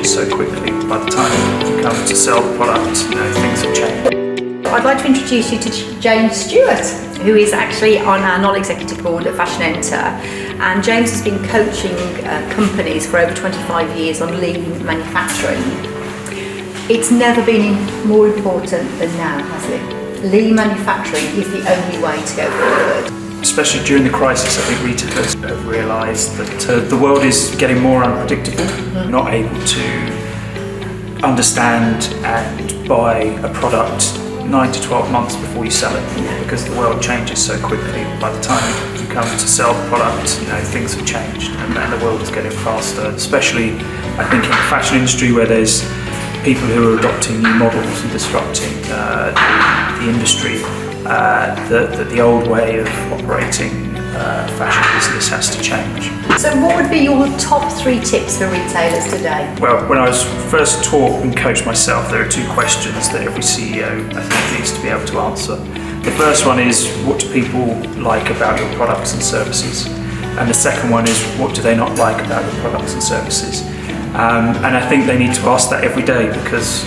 changes so quickly. By the time you come to sell the product, things have changed. I'd like to introduce you to James Stewart, who is actually on our non-executive board at Fashion Enter. And James has been coaching companies for over 25 years on lean manufacturing. It's never been more important than now, has it? Lean manufacturing is the only way to go forward. Especially during the crisis, I think retailers have realised that the world is getting more unpredictable, not able to understand and buy a product 9 to 12 months before you sell it, because the world changes so quickly. By the time you come to sell the product, things have changed and the world is getting faster, especially I think in the fashion industry where there's people who are adopting new models and disrupting the industry. That the old way of operating fashion business has to change. So what would be your top 3 tips for retailers today? Well, when I was first taught and coached myself, there are 2 questions that every CEO I think needs to be able to answer. The first one is, what do people like about your products and services? And the second one is, what do they not like about your products and services? And I think they need to ask that every day, because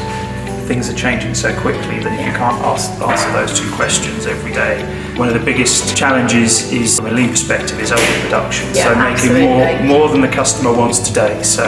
things are changing so quickly that if you can't answer those 2 questions every day. One of the biggest challenges is, from a lean perspective, is overproduction. So making more than the customer wants today. So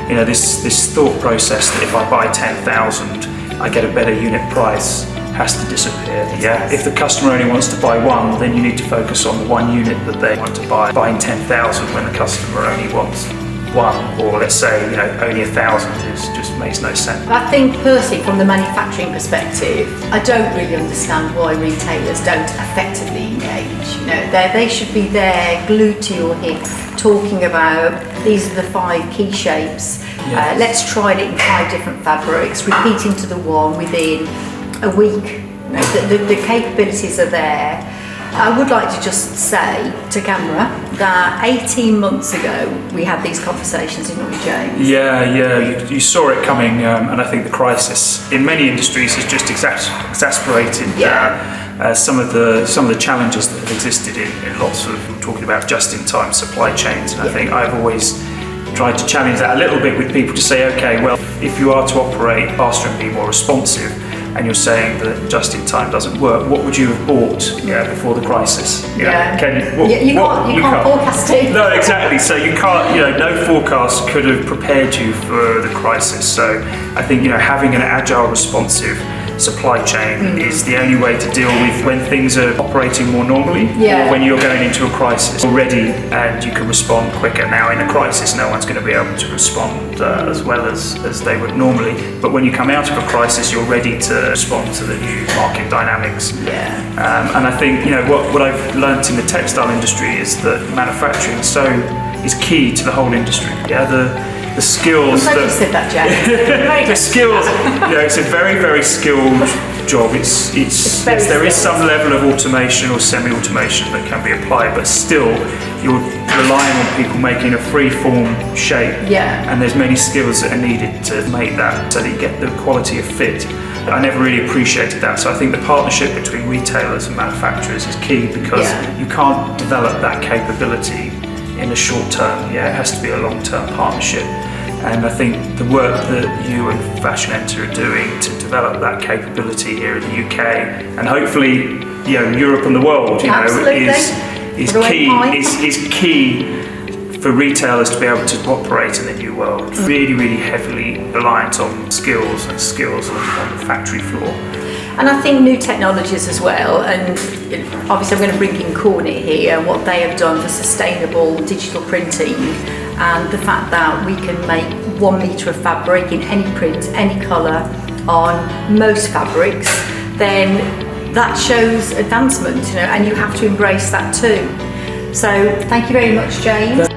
this thought process that if I buy 10,000 I get a better unit price has to disappear. If the customer only wants to buy 1, then you need to focus on the 1 unit that they want to buy. Buying 10,000 when the customer only wants 1, or let's say only 1,000, just makes no sense. I think personally, from the manufacturing perspective, I don't really understand why retailers don't effectively engage. They should be there, glued to your hip, talking about these are the 5 key shapes. Let's try it in 5 different fabrics, repeating to the one within a week. The capabilities are there. I would like to just say to camera that 18 months ago we had these conversations, didn't we, James? You saw it coming, and I think the crisis in many industries has just exacerbated some of the challenges that have existed in lots of, talking about just-in-time supply chains. And I think I've always tried to challenge that a little bit with people to say, okay, well, if you are to operate faster and be more responsive, and you're saying that just-in-time doesn't work, what would you have bought before the crisis? You can't forecast it. No, exactly. So you can't, no forecast could have prepared you for the crisis. So I think, having an agile, responsive supply chain is the only way to deal with when things are operating more normally, or when you're going into a crisis. You're ready and you can respond quicker. Now, in a crisis, no one's going to be able to respond as well as they would normally. But when you come out of a crisis, you're ready to respond to the new market dynamics. And I think what I've learnt in the textile industry is that manufacturing is key to the whole industry. The skills. I'm glad you said that, Jack. The skills. It's a very, very skilled job. There is some level of automation or semi-automation that can be applied, but still, you're relying on people making a free-form shape. And there's many skills that are needed to make that so that you get the quality of fit. I never really appreciated that. So I think the partnership between retailers and manufacturers is key, because you can't develop that capability in the short term. It has to be a long-term partnership. And I think the work that you and Fashion Enter are doing to develop that capability here in the UK, and hopefully Europe and the world, is key for retailers to be able to operate in the new world. Really, really heavily reliant on skills on the factory floor. And I think new technologies as well, and obviously I'm going to bring in Cornet here, what they have done for sustainable digital printing, and the fact that we can make 1 metre of fabric in any print, any colour, on most fabrics, then that shows advancement, and you have to embrace that too. So thank you very much, James.